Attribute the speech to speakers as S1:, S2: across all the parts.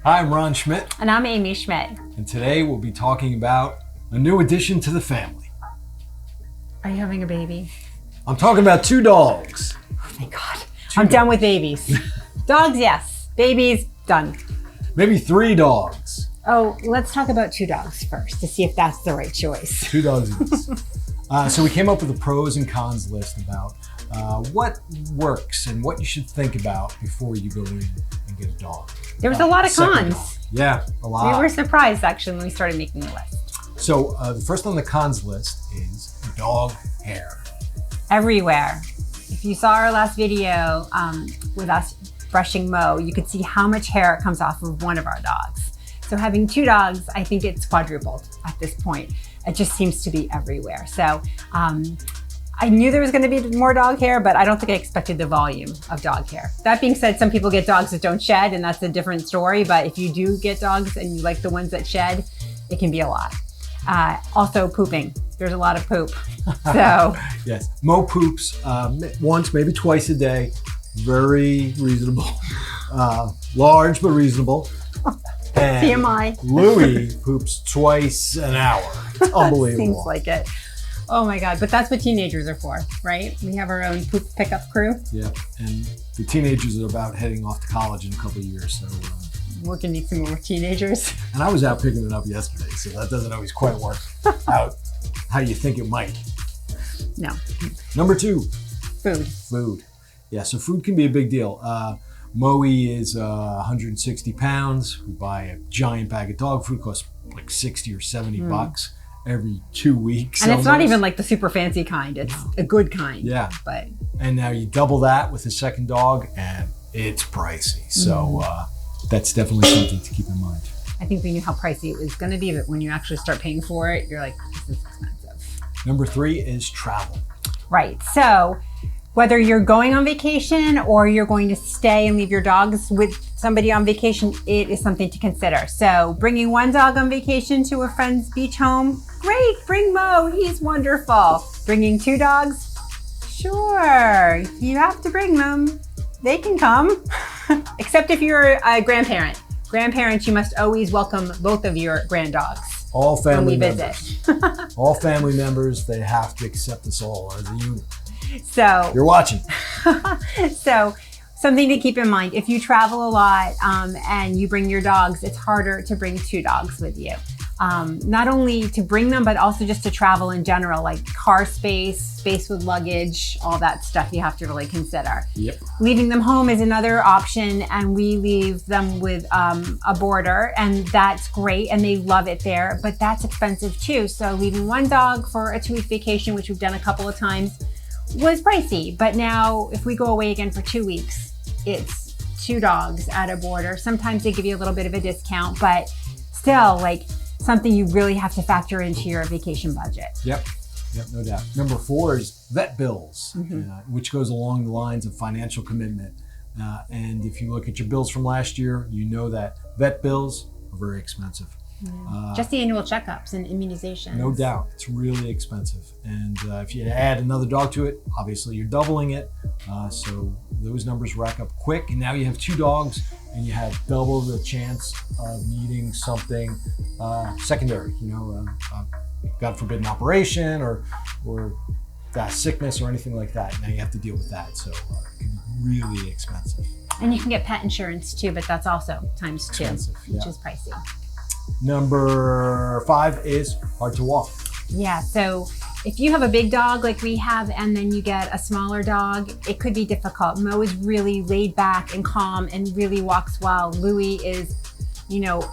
S1: Hi, I'm Ron Schmidt.
S2: And I'm Amy Schmidt.
S1: And today we'll be talking about a new addition to the family.
S2: Are you having a baby?
S1: I'm talking about two dogs.
S2: Oh my God. I'm done with babies. Dogs, yes. Babies, done.
S1: Maybe three dogs.
S2: Oh, let's talk about two dogs first to see if that's the right choice.
S1: Two dogs. So we came up with a pros and cons list about what works and what you should think about before you go in and get a dog.
S2: There was a lot of cons.
S1: Yeah, a lot.
S2: We were surprised actually when we started making the list.
S1: So the first on the cons list is dog hair.
S2: Everywhere. If you saw our last video with us brushing Mo, you could see how much hair comes off of one of our dogs. So having two dogs, I think it's quadrupled at this point. It just seems to be everywhere. So I knew there was going to be more dog hair, but I don't think I expected the volume of dog hair. That being said, some people get dogs that don't shed, and that's a different story. But if you do get dogs and you like the ones that shed, it can be a lot. Also pooping. There's a lot of poop. So
S1: yes, Mo poops once, maybe twice a day. Very reasonable. Large, but reasonable. And
S2: TMI.
S1: Louis poops twice an hour. It's unbelievable.
S2: Seems like it. Oh my God, but that's what teenagers are for, right? We have our own poop pickup crew.
S1: Yeah, and the teenagers are about heading off to college in a couple of years, so.
S2: We're gonna need some more teenagers.
S1: And I was out picking it up yesterday, so that doesn't always quite work out how you think it might.
S2: No.
S1: Number two.
S2: Food.
S1: Food. Yeah, so food can be a big deal. Moe is 160 pounds. We buy a giant bag of dog food, costs like 60 or 70 bucks every 2 weeks.
S2: And it's not even like the super fancy kind, it's a good kind.
S1: Yeah.
S2: But
S1: and now you double that with a second dog and it's pricey. So that's definitely something to keep in mind.
S2: I think we knew how pricey it was gonna be, but when you actually start paying for it, you're like, this is expensive.
S1: Number three is travel.
S2: Right, so whether you're going on vacation or you're going to stay and leave your dogs with somebody on vacation, it is something to consider. So bringing one dog on vacation to a friend's beach home, great, bring Mo, he's wonderful. Bringing two dogs, sure, you have to bring them. They can come, except if you're a grandparent. Grandparents, you must always welcome both of your grand dogs.
S1: All family
S2: when we
S1: members.
S2: visit.
S1: All family members, they have to accept us all as a unit.
S2: So
S1: you're watching.
S2: So something to keep in mind, if you travel a lot and you bring your dogs, it's harder to bring two dogs with you. Not only to bring them, but also just to travel in general, like car space, space with luggage, all that stuff you have to really consider.
S1: Yep.
S2: Leaving them home is another option, and we leave them with a boarder, and that's great, and they love it there, but that's expensive too. So leaving one dog for a 2-week vacation, which we've done a couple of times, was pricey. But now if we go away again for 2 weeks, it's two dogs at a boarder. Sometimes they give you a little bit of a discount, but still like something you really have to factor into your vacation budget.
S1: Yep, no doubt. Number four is vet bills, which goes along the lines of financial commitment. And if you look at your bills from last year, you know that vet bills are very expensive.
S2: Yeah. Just the annual checkups and immunizations.
S1: No doubt, it's really expensive. And if you add another dog to it, obviously you're doubling it. So those numbers rack up quick. And now you have two dogs and you have double the chance of needing something secondary, God forbid an operation or sickness or anything like that. Now you have to deal with that. So it can be really expensive.
S2: And you can get pet insurance too, but that's also times two, which is pricey.
S1: Number five is hard to walk.
S2: Yeah, so if you have a big dog like we have and then you get a smaller dog, it could be difficult. Mo is really laid back and calm and really walks well. Louis is,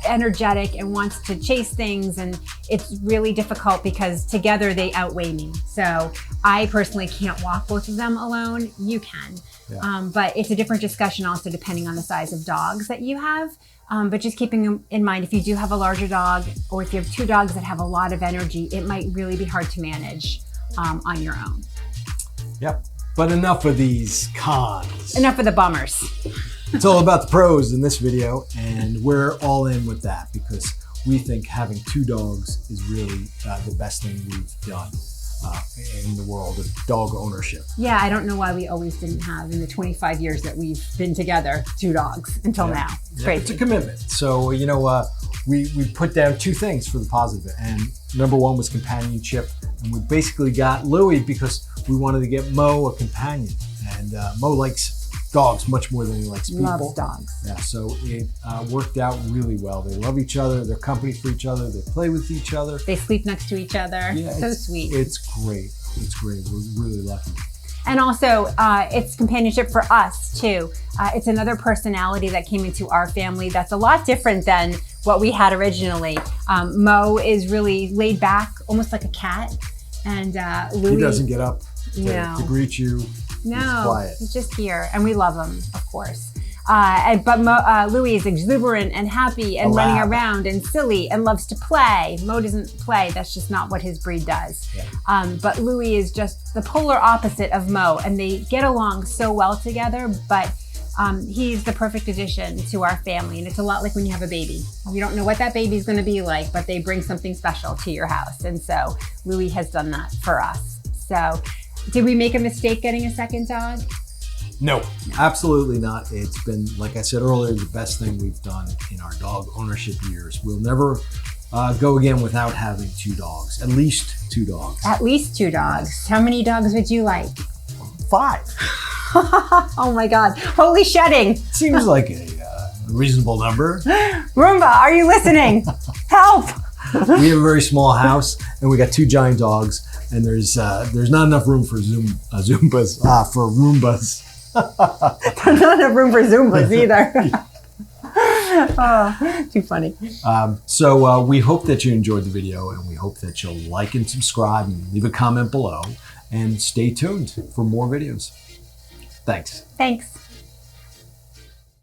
S2: energetic and wants to chase things, and it's really difficult because together they outweigh me. So I personally can't walk both of them alone. You can. Yeah. But it's a different discussion also depending on the size of dogs that you have. But just keeping in mind, if you do have a larger dog or if you have two dogs that have a lot of energy, it might really be hard to manage on your own.
S1: Yep. But enough of these cons.
S2: Enough of the bummers.
S1: It's all about the pros in this video, and we're all in with that because we think having two dogs is really the best thing we've done. in the world of dog ownership.
S2: Yeah, I don't know why we always didn't have, in the 25 years that we've been together, 2 dogs until now. It's crazy.
S1: It's a commitment. So, you know, we put down 2 things for the positive. And number 1 was companionship. And we basically got Louie because we wanted to get Mo a companion. And Mo likes dogs much more than he likes people.
S2: Loves dogs.
S1: Yeah, so it worked out really well. They love each other. They're company for each other. They play with each other.
S2: They sleep next to each other.
S1: Yeah,
S2: so sweet.
S1: It's great. It's great. We're really lucky.
S2: And also, it's companionship for us too. It's another personality that came into our family that's a lot different than what we had originally. Mo is really laid back, almost like a cat. And Louie—
S1: He doesn't get up to greet you.
S2: No, he's just here, and we love him, of course. But Louie is exuberant and happy and running around and silly and loves to play. Mo doesn't play. That's just not what his breed does. Yeah. But Louie is just the polar opposite of Mo, and they get along so well together, but he's the perfect addition to our family. And it's a lot like when you have a baby. You don't know what that baby's going to be like, but they bring something special to your house. And so Louie has done that for us. So did we make a mistake getting a second dog?
S1: No, absolutely not. It's been, like I said earlier, the best thing we've done in our dog ownership years. We'll never go again without having 2 dogs, at least 2 dogs.
S2: At least 2 dogs. How many dogs would you like?
S1: 5.
S2: Oh my God, holy shedding.
S1: Seems like a reasonable number.
S2: Roomba, are you listening? Help.
S1: We have a very small house and we got 2 giant dogs, and there's not enough room for Roombas.
S2: There's not enough room for Zoombas either. Oh, too funny.
S1: So we hope that you enjoyed the video, and we hope that you'll like and subscribe and leave a comment below, and stay tuned for more videos. Thanks.
S2: Thanks.